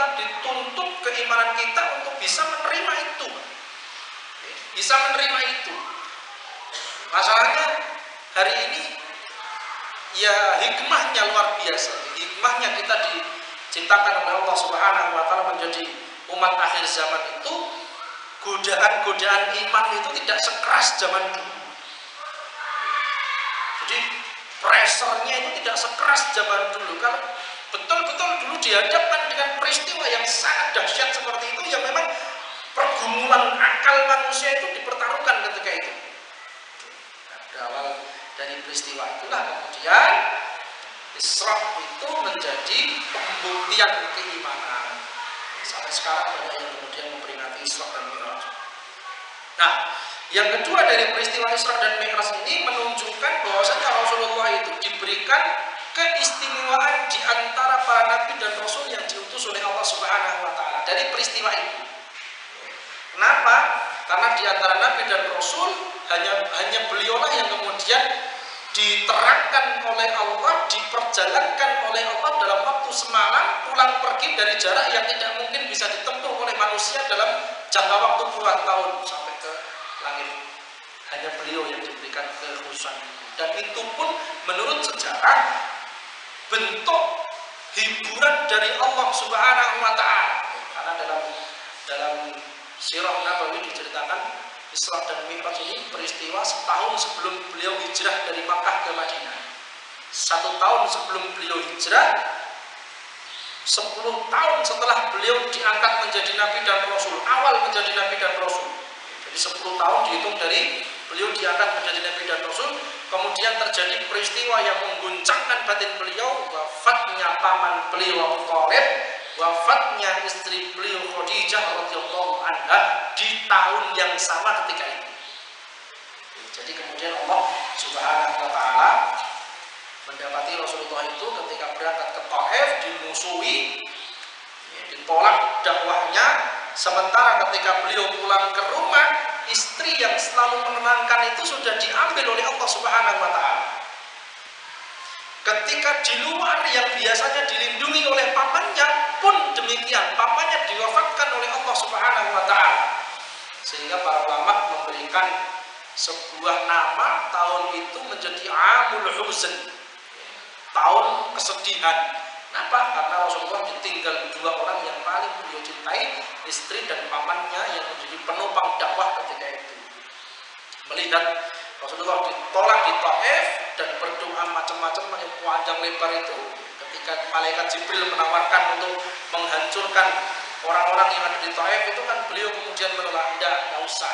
kita dituntut keimanan kita untuk bisa menerima itu. Bisa menerima itu. Masalahnya hari ini ya hikmahnya luar biasa. Hikmahnya kita diciptakan oleh Allah Subhanahu wa taala menjadi umat akhir zaman itu, godaan-godaan iman itu tidak sekeras zaman dulu. Jadi pressure-nya itu tidak sekeras zaman dulu. Kalau betul-betul dulu dihadapkan dengan peristiwa yang sangat dahsyat seperti itu, yang memang pergumulan akal manusia itu dipertaruhkan ketika itu. Nah, berawal dari peristiwa itulah kemudian Isra itu menjadi pembuktian keimanan. Sampai sekarang banyak yang kemudian memperingati Isra dan Mi'raj. Nah, yang kedua dari peristiwa Isra dan Mi'raj ini menunjukkan bahwasanya Rasulullah itu diberikan keistimewaan di antara para nabi dan rasul yang diutus oleh Allah Subhanahu wa taala dari peristiwa itu. Kenapa? Karena di antara nabi dan rasul hanya beliaulah yang kemudian diterangkan oleh Allah, diperjalankan oleh Allah dalam waktu semalam, pulang pergi dari jarak yang tidak mungkin bisa ditempuh oleh manusia dalam jangka waktu puluhan tahun sampai ke langit. Hanya beliau yang diberikan kekhususan. Dan itu pun menurut sejarah bentuk hiburan dari Allah Subhanahu wa taala. Karena dalam sirah Nabawi diceritakan Isra dan Mi'raj ini peristiwa setahun sebelum beliau hijrah dari Makkah ke Madinah. 1 tahun sebelum beliau hijrah, 10 tahun setelah beliau diangkat menjadi Nabi dan Rasul, awal menjadi Nabi dan Rasul. Jadi 10 tahun dihitung dari beliau diangkat menjadi Nabi dan Rasul, kemudian terjadi peristiwa yang mengguncangkan batin beliau, wafatnya paman beliau Abu Thalib, wafatnya istri beliau Khadijah radhiyallahu anha di tahun yang sama ketika itu. Jadi kemudian Allah Subhanahu wa taala mendapati Rasulullah itu ketika berangkat ke Thaif dimusuhi, ditolak dakwahnya, sementara ketika beliau pulang ke rumah, istri yang selalu menenangkan itu sudah diambil oleh Allah Subhanahu wa taala. Ketika di luar yang biasanya dilindungi oleh pamannya pun demikian, pamannya diwafatkan oleh Allah Subhanahu wa taala. Sehingga para ulama memberikan sebuah nama tahun itu menjadi Amul Huzn, tahun kesedihan. Kenapa? Karena Rasulullah ditinggal 2 orang yang paling beliau cintai, istri dan pamannya yang menjadi penopang dakwah ketika itu. Melihat Rasulullah ditolak di Thaif dan berdoa macam-macam yang panjang lebar itu, ketika malaikat Jibril menawarkan untuk menghancurkan orang-orang yang ada di Thaif itu kan beliau kemudian menolak, tidak usah.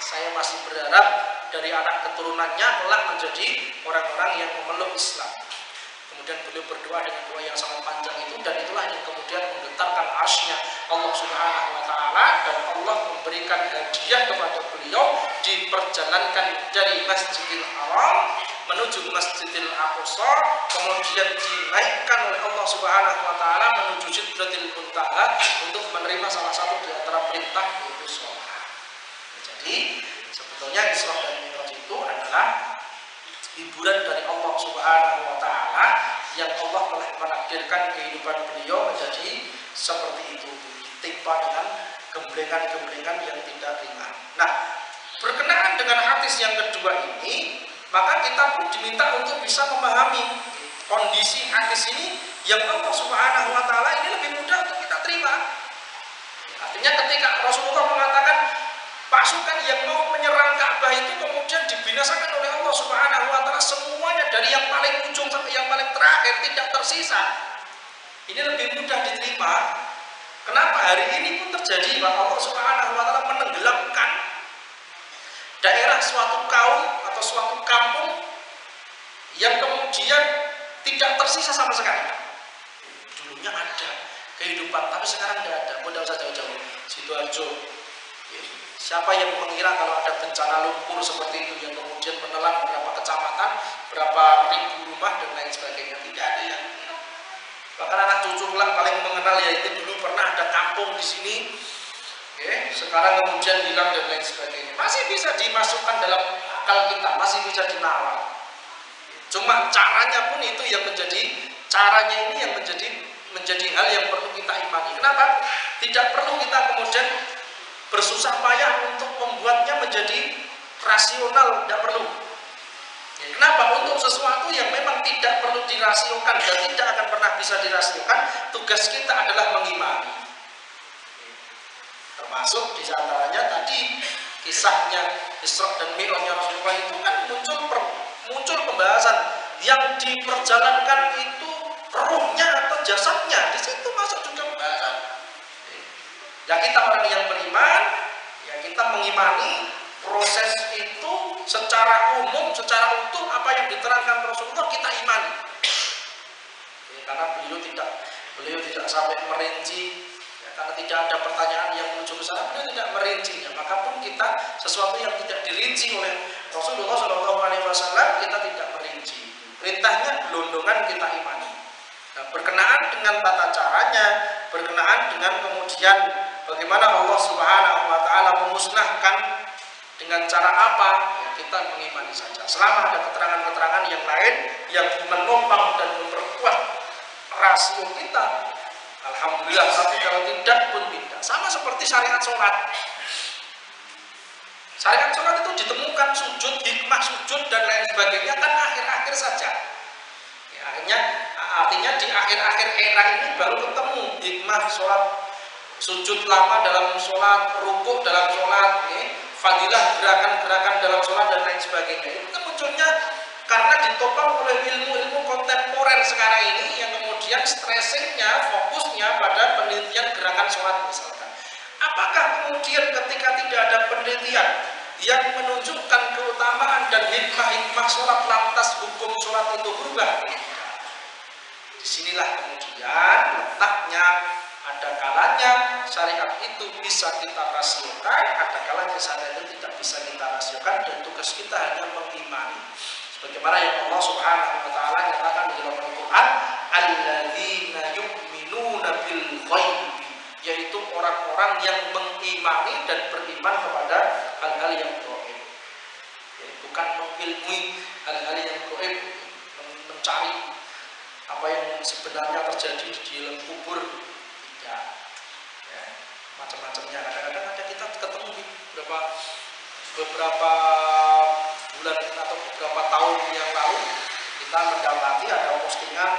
Saya masih berharap dari anak keturunannya kelak menjadi orang-orang yang memeluk Islam. Kemudian beliau berdoa dengan doa yang sangat panjang itu, dan itulah yang kemudian menggetarkan arsy-Nya Allah Subhanahu wa taala, dan Allah memberikan hadiah kepada beliau diperjalankan dari Masjidil Haram menuju Masjidil Aqsa, kemudian dinaikkan oleh Allah Subhanahu wa taala menuju Sidratil Muntaha untuk menerima salah satu di antara perintah, yaitu sholat. Jadi sebetulnya Isra dan Mi'raj itu adalah hiburan dari Allah Subhanahu wa taala yang Allah telah menakdirkan kehidupan beliau menjadi seperti itu, ditimpa dengan gemblengan-gemblengan yang tidak ringan. Nah, berkenaan dengan hadis yang kedua ini, maka kita pun diminta untuk bisa memahami kondisi hadis ini yang Allah Subhanahu wa taala ini lebih mudah untuk kita terima. Artinya ketika Rasulullah mengatakan pasukan yang mau menyerang Ka'bah itu kemudian dibinasakan oleh Allah Subhanahu wa taala semuanya dari yang paling ujung sampai yang paling terakhir tidak tersisa. Ini lebih mudah diterima. Kenapa? Hari ini pun terjadi bahwa Allah Subhanahu wa taala menenggelamkan daerah suatu kaum atau suatu kampung yang kemudian tidak tersisa sama sekali. Dulunya ada kehidupan, tapi sekarang tidak ada. Tidak usah jauh-jauh. Sidoarjo. Siapa yang mengira kalau ada bencana lumpur seperti itu yang kemudian menelan berapa kecamatan, berapa ribu rumah dan lain sebagainya? Tidak ada yang mengira. Bahkan anak cucu lah paling mengenal, ya itu dulu pernah ada kampung di sini. Sekarang kemudian hilang dan lain sebagainya. Masih bisa dimasukkan dalam akal kita, masih bisa dinalar. Cuma caranya pun itu yang menjadi, caranya ini yang menjadi hal yang perlu kita imani. Kenapa? Tidak perlu kita kemudian bersusah payah untuk membuatnya menjadi rasional, tidak perlu. Kenapa? Untuk sesuatu yang memang tidak perlu dirasiokan dan tidak akan pernah bisa dirasiokan, tugas kita adalah mengimani. Termasuk di antaranya tadi kisahnya Isra dan Mi'rajnya Rasulullah itu kan muncul pembahasan yang diperjalankan itu ruhnya atau jasadnya, di situ masuk juga pembahasan. Ya kita orang yang beriman, ya kita mengimani proses itu secara umum, secara utuh apa yang diterangkan Rasulullah kita imani. Ya, karena beliau tidak sampai merinci, ya, karena tidak ada pertanyaan yang menuju ke sana, beliau tidak merincinya. Maka pun kita sesuatu yang tidak dirinci oleh Rasulullah SAW kita tidak merinci. Perintahnya gelondongan kita imani. Nah, berkenaan dengan tata caranya, berkenaan dengan kemudian bagaimana Allah Subhanahu wa taala memusnahkan dengan cara apa, ya kita mengimani saja. Selama ada keterangan-keterangan yang lain yang menopang dan memperkuat rasio kita, alhamdulillah. Tapi kalau tidak pun tidak. Sama seperti syariat sholat. Syariat sholat itu ditemukan sujud, hikmah sujud dan lain sebagainya kan akhir-akhir saja. Ya, artinya di akhir-akhir era ini baru ketemu hikmah sholat, sujud lama dalam sholat, rukuk dalam sholat, ya, fadilah gerakan-gerakan dalam sholat dan lain sebagainya. Itu munculnya karena ditopang oleh ilmu-ilmu kontemporer sekarang ini yang kemudian stressingnya, fokusnya pada penelitian gerakan sholat misalkan. Apakah kemudian ketika tidak ada penelitian yang menunjukkan keutamaan dan hikmah-hikmah sholat lantas hukum sholat itu berubah? Disinilah kemudian letaknya. Ada kalanya syariat itu bisa kita rasiokan, ada kalanya syariat itu tidak bisa kita rasiokan, dan tugas kita hanya mengimani. Sebagaimana yang Allah Subhanahu wa taala nyatakan di dalam Al-Qur'an, alladzina yu'minuna bil ghaibi, yaitu orang-orang yang mengimani dan beriman kepada hal-hal yang gaib. Bukan mengilmui hal-hal yang gaib, mencari apa yang sebenarnya terjadi di dalam kubur. Ya, macam-macamnya. Kadang-kadang ada kita ketemu di beberapa bulan atau beberapa tahun yang lalu kita mendapati ada postingan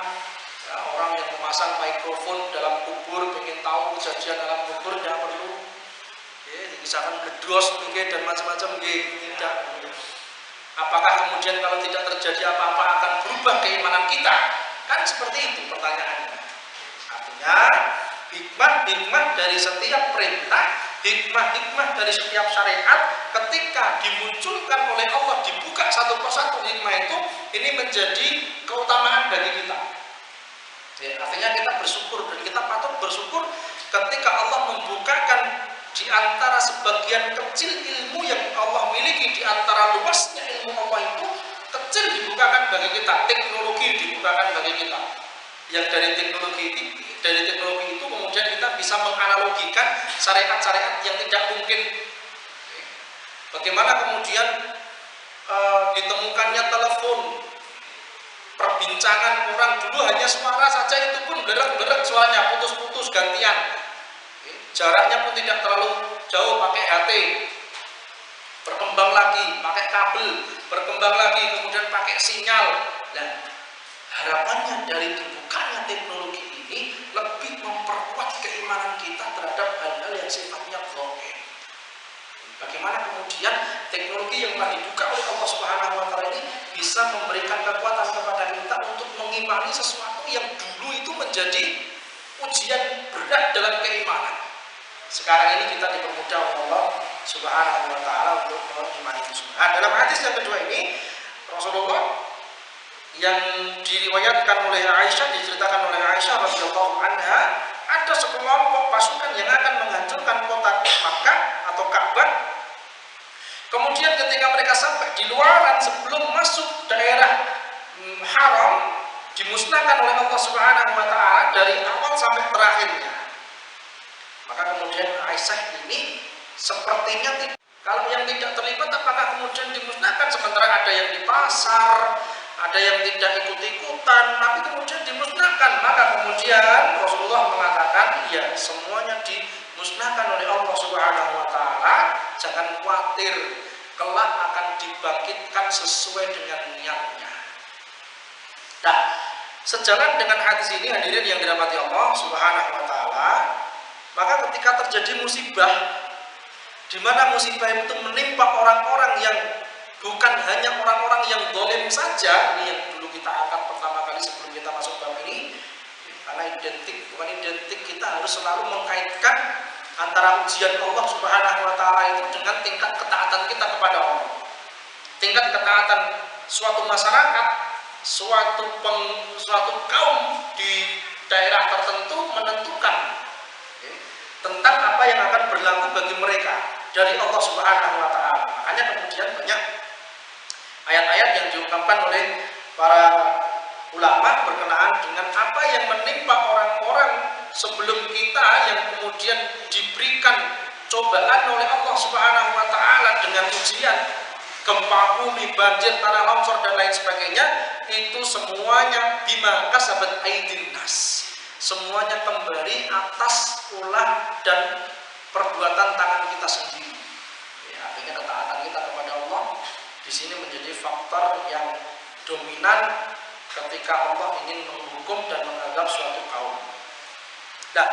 ya, orang yang memasang mikrofon dalam kubur, pengen tahu kejadian dalam kubur, tidak perlu misalkan gedros dan macam-macam tidak. Apakah kemudian kalau tidak terjadi apa-apa akan berubah keimanan kita? Kan seperti itu pertanyaannya. Artinya hikmah dari setiap perintah, hikmah dari setiap syariat ketika dimunculkan oleh Allah, dibuka satu persatu hikmah itu, ini menjadi keutamaan bagi kita. Ya, artinya kita bersyukur dan kita patut bersyukur ketika Allah membukakan di antara sebagian kecil ilmu yang Allah miliki, di antara luasnya ilmu Allah itu kecil dibukakan bagi kita, teknologi dibukakan bagi kita. Yang dari teknologi itu kemudian kita bisa menganalogikan syariat-syariat yang tidak mungkin. Bagaimana kemudian ditemukannya telepon, perbincangan orang dulu hanya suara saja, itu pun gerak-gerak suaranya, putus-putus gantian. Jaraknya pun tidak terlalu jauh pakai HT. Berkembang lagi pakai kabel, berkembang lagi kemudian pakai sinyal. Dan harapannya dari dibukanya teknologi ini lebih memperkuat keimanan kita terhadap hal-hal yang sifatnya gaib. Bagaimana kemudian teknologi yang telah dibuka oleh Allah Subhanahu wa taala ini bisa memberikan kekuatan kepada kita untuk mengimani sesuatu yang dulu itu menjadi ujian berat dalam keimanan. Sekarang ini kita dipermudah oleh Allah Subhanahu wa taala untuk mengimani itu semua. Nah, dalam hadis yang kedua ini Rasulullah yang diriwayatkan oleh Aisyah, diceritakan oleh Aisyah radhiyallahu anha, ada sekelompok pasukan yang akan menghancurkan kota Makkah atau Ka'bah. Kemudian ketika mereka sampai di luaran sebelum masuk daerah haram, dimusnahkan oleh Allah Subhanahu wa taala dari awal sampai terakhirnya. Maka kemudian Aisyah ini sepertinya kalau yang tidak terlibat apakah kemudian dimusnahkan, sementara ada yang di pasar, ada yang tidak ikut-ikutan, tapi kemudian dimusnahkan. Maka kemudian Rasulullah mengatakan, ya semuanya dimusnahkan oleh Allah Subhanahu wa taala. Jangan khawatir, kelak akan dibangkitkan sesuai dengan niatnya. Nah, sejalan dengan hadis ini hadirin yang dirahmati Allah Subhanahu wa taala, maka ketika terjadi musibah, di mana musibah itu menimpa orang-orang yang bukan hanya orang-orang yang zalim saja, ini yang dulu kita angkat pertama kali sebelum kita masuk bab ini, karena bukan identik, kita harus selalu mengkaitkan antara ujian Allah Subhanahu wa taala itu dengan tingkat ketaatan kita kepada Allah. Tingkat ketaatan suatu masyarakat, suatu kaum di daerah tertentu menentukan tentang apa yang akan berlaku bagi mereka dari Allah Subhanahu wa taala. Makanya kemudian banyak ayat-ayat yang diungkapkan oleh para ulama berkenaan dengan apa yang menimpa orang-orang sebelum kita yang kemudian diberikan cobaan oleh Allah Subhanahu wa taala dengan ujian gempa bumi, banjir, tanah longsor dan lain sebagainya, itu semuanya bima kasabat aydin nas. Semuanya kembali atas ulah dan perbuatan tangan kita sendiri. Ya, artinya ketaatan kita kepada Allah di sini menjadi faktor yang dominan ketika Allah ingin menghukum dan menganggap suatu kaum. Nah,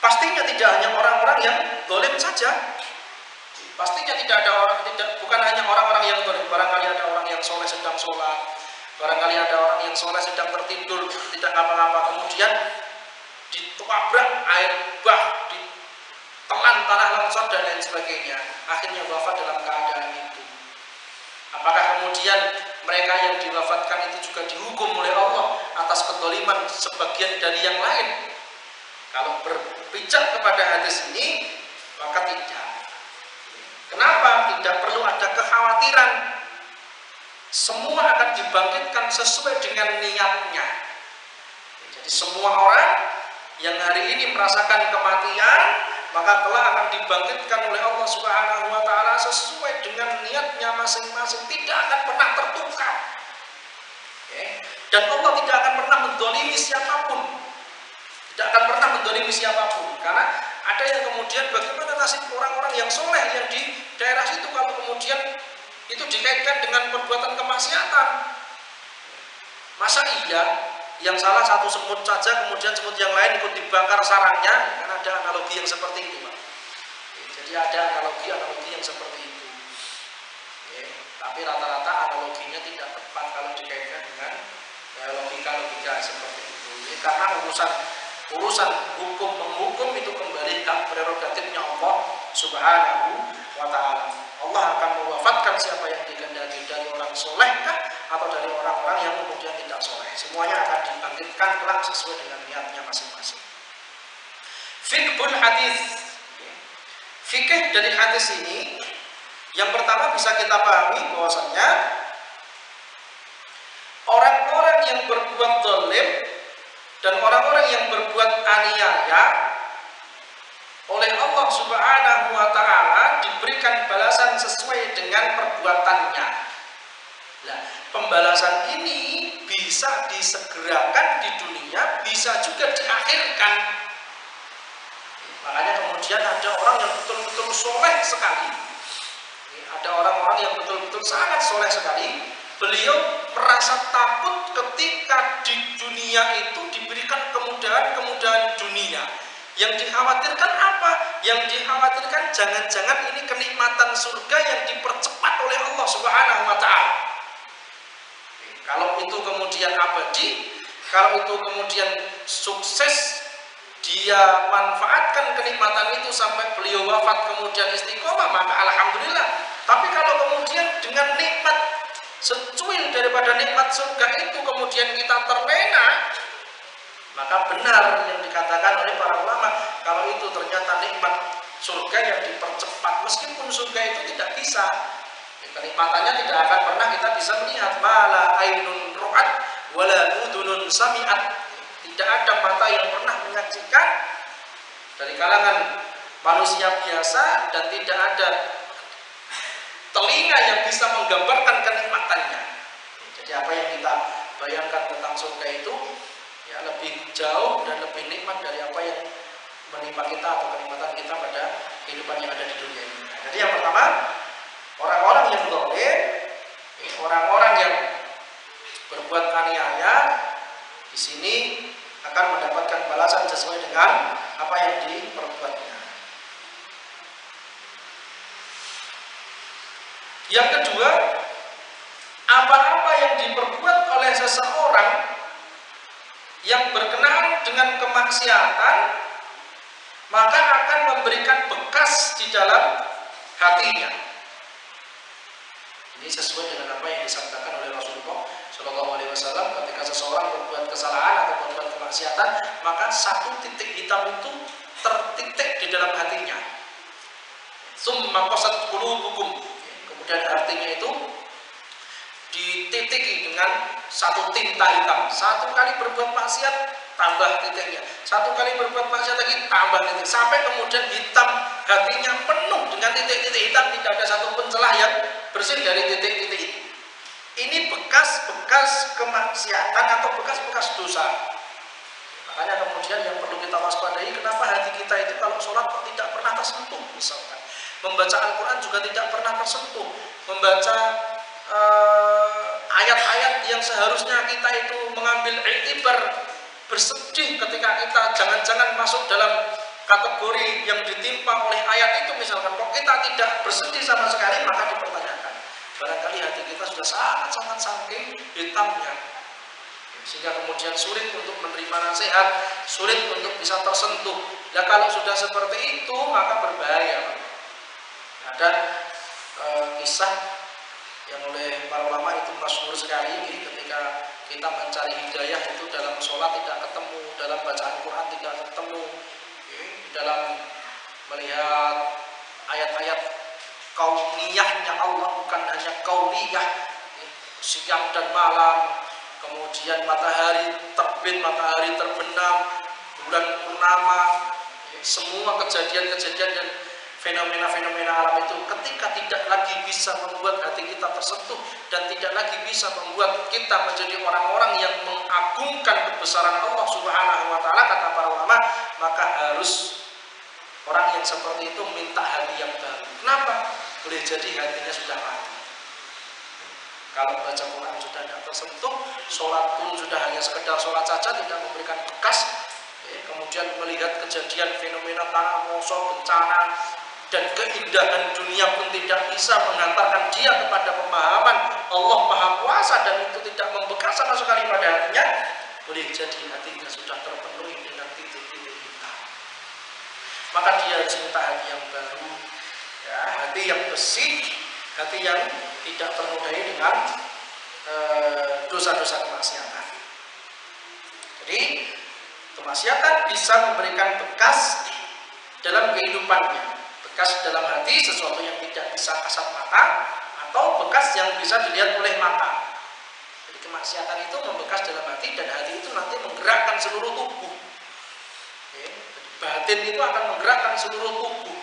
pastinya tidak hanya orang-orang yang zalim saja. Pastinya bukan hanya orang-orang yang zalim. Barangkali ada orang yang soleh sedang sholat, barangkali ada orang yang soleh sedang tertidur, tidak ngapa-ngapa, kemudian ditabrak air bah, ditelan tanah longsor dan lain sebagainya, akhirnya wafat dalam keadaan itu. Apakah kemudian mereka yang diwafatkan itu juga dihukum oleh Allah atas kezaliman sebagian dari yang lain? Kalau berpijak kepada hadis ini, maka tidak. Kenapa? Tidak perlu ada kekhawatiran. Semua akan dibangkitkan sesuai dengan niatnya. Jadi semua orang yang hari ini merasakan kematian, maka kelak akan dibangkitkan oleh Allah Subhanahu wa taala sesuai dengan niatnya masing-masing, tidak akan pernah tertukar. Dan Allah tidak akan pernah mendolimi siapapun. Tidak akan pernah mendolimi siapapun. Karena ada yang kemudian bagaimana nasib orang-orang yang soleh yang di daerah situ kalau kemudian itu dikaitkan dengan perbuatan kemaksiatan. Masa iya yang salah satu semut saja kemudian semut yang lain ikut dibakar sarangnya? Kan ada analogi yang seperti itu, Pak. Jadi ada analogi yang seperti itu. Tapi rata-rata analoginya tidak tepat kalau dikaitkan dengan logika seperti itu. Karena urusan hukum menghukum itu kembali ke prerogatifnya Allah Subhanahu wa taala. Allah akan mewafatkan siapa yang dikehendaki, dari orang solehkah atau dari orang-orang yang kemudian tidak soleh. Semuanya akan dibangkitkan kelak sesuai dengan niatnya masing-masing. Fiqhul hadis. Fikih dari hadis ini yang pertama bisa kita pahami bahwasanya orang-orang yang berbuat zalim dan orang-orang yang berbuat aniaya oleh Allah Subhanahu wa taala diberikan balasan sesuai dengan perbuatannya. Nah, pembalasan ini bisa disegerakan di dunia, bisa juga diakhirkan. Makanya kemudian ada orang yang betul-betul soleh sekali. Ada orang-orang yang betul-betul sangat soleh sekali. Beliau merasa takut ketika di dunia itu diberikan kemudahan-kemudahan dunia. Yang dikhawatirkan apa? Yang dikhawatirkan jangan-jangan ini kenikmatan surga yang dipercepat oleh Allah Subhanahu wa taala. Kalau itu kemudian abadi, kalau itu kemudian sukses, dia manfaatkan kenikmatan itu sampai beliau wafat kemudian istiqomah, maka alhamdulillah. Tapi kalau kemudian dengan nikmat secuil daripada nikmat surga itu kemudian kita terlena, maka benar yang dikatakan oleh para ulama, kalau itu ternyata nikmat surga yang dipercepat, meskipun surga itu tidak bisa, kenikmatannya tidak akan pernah kita bisa melihat. Mala ainun ru'at wala udunun sami'at. Tidak ada mata yang pernah menyaksikan dari kalangan manusia biasa, dan tidak ada telinga yang bisa menggambarkan kenikmatannya. Jadi apa yang kita bayangkan tentang surga itu ya lebih jauh dan lebih nikmat dari apa yang menimpa kita atau kenikmatan kita pada kehidupan yang ada di dunia ini. Jadi yang pertama, orang-orang yang zalim, orang-orang yang berbuat aniaya di sini akan mendapatkan balasan sesuai dengan apa yang diperbuatnya. Yang kedua, apa-apa yang diperbuat oleh seseorang yang berkenaan dengan kemaksiatan, maka akan memberikan bekas di dalam hatinya. Ini sesuai dengan apa yang disabdakan oleh Rasulullah Shallallahu Alaihi Wasallam, ketika seseorang berbuat kesalahan atau berbuat kemaksiatan, maka satu titik hitam itu tertitik di dalam hatinya. Summa qasat qulubukum. Kemudian hatinya itu dititiki dengan satu tinta hitam. Satu kali berbuat maksiat, tambah titiknya. Satu kali berbuat maksiat lagi, tambah titik. Sampai kemudian hitam hatinya penuh dengan titik-titik hitam, tidak ada satupun celah yang bersih dari titik-titik itu. Ini bekas-bekas kemaksiatan atau bekas-bekas dosa. Makanya kemudian yang perlu kita waspadai, kenapa hati kita itu kalau sholat kok tidak pernah tersentuh, misalkan. Membaca Al-Quran juga tidak pernah tersentuh. Membaca ayat-ayat yang seharusnya kita itu mengambil iktibar, bersedih ketika kita jangan-jangan masuk dalam kategori yang ditimpa oleh ayat itu, misalkan. Kok kita tidak bersedih sama sekali, maka dipertanyakan. Barangkali hati kita sudah sangat-sangat saking hitamnya, sehingga kemudian sulit untuk menerima nasihat, sulit untuk bisa tersentuh. Nah kalau sudah seperti itu, maka berbahaya. Ada kisah yang oleh para ulama itu masyhur sekali, ketika kita mencari hidayah itu dalam sholat tidak ketemu, dalam bacaan Quran tidak ketemu, dalam melihat ayat-ayat kauniyahnya Allah, bukan hanya kauniyah, siang dan malam, kemudian matahari terbit, matahari terbenam, bulan purnama, semua kejadian-kejadian dan fenomena-fenomena alam itu ketika tidak lagi bisa membuat hati kita tersentuh dan tidak lagi bisa membuat kita menjadi orang-orang yang mengagungkan kebesaran Allah Subhanahu wa taala, kata para ulama, maka harus orang yang seperti itu minta hati yang baru. Kenapa? Boleh jadi hatinya sudah mati. Kalau baca Quran sudah tidak tersentuh, sholat pun sudah hanya sekedar sholat saja, tidak memberikan bekas. Kemudian melihat kejadian fenomena tanah longsor, bencana, dan keindahan dunia pun tidak bisa menghantarkan dia kepada pemahaman Allah Maha Kuasa, dan itu tidak membekas sama sekali pada hatinya. Boleh jadi hatinya sudah terpenuhi dengan titik-titik hitam. Maka dia harus minta hati yang baru, ya, hati yang bersih, hati yang tidak ternodai dengan dosa-dosa kemaksiatan. Jadi kemaksiatan bisa memberikan bekas dalam kehidupannya, bekas dalam hati, sesuatu yang tidak bisa kasat mata, atau bekas yang bisa dilihat oleh mata. Jadi kemaksiatan itu membekas dalam hati, dan hati itu nanti menggerakkan seluruh tubuh. Batin itu akan menggerakkan seluruh tubuh.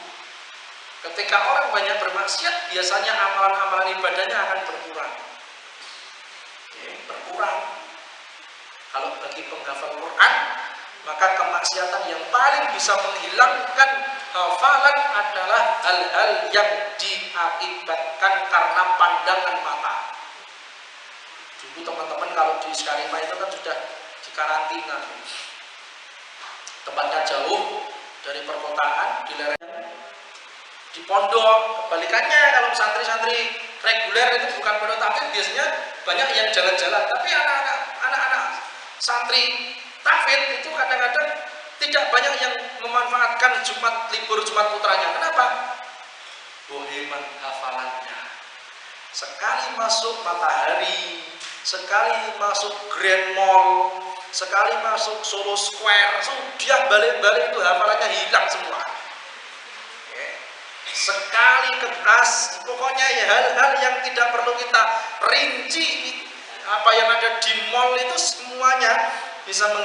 Ketika orang banyak bermaksiat, biasanya amalan-amalan ibadahnya akan berkurang. Berkurang. Kalau bagi penghafal Quran, maka kemaksiatan yang paling bisa menghilangkan hafalan adalah hal-hal yang diakibatkan karena pandangan mata. Dulu teman-teman kalau di Skarima itu kan sudah dikarantina, tempatnya jauh dari perkotaan, di lereng, di pondok. Kebalikannya, kalau santri-santri reguler itu bukan pondok tahfidz, biasanya banyak yang jalan-jalan. Tapi anak-anak santri tahfidz itu kadang-kadang tidak banyak yang memanfaatkan libur Jumat putranya. Kenapa? Boheman hafalannya. Sekali masuk Matahari, sekali masuk Grand Mall, sekali masuk Solo Square, sudah balik-balik itu hafalannya hilang semua. Sekali ke tas, pokoknya ya hal-hal yang tidak perlu kita rinci, apa yang ada di mall itu semuanya bisa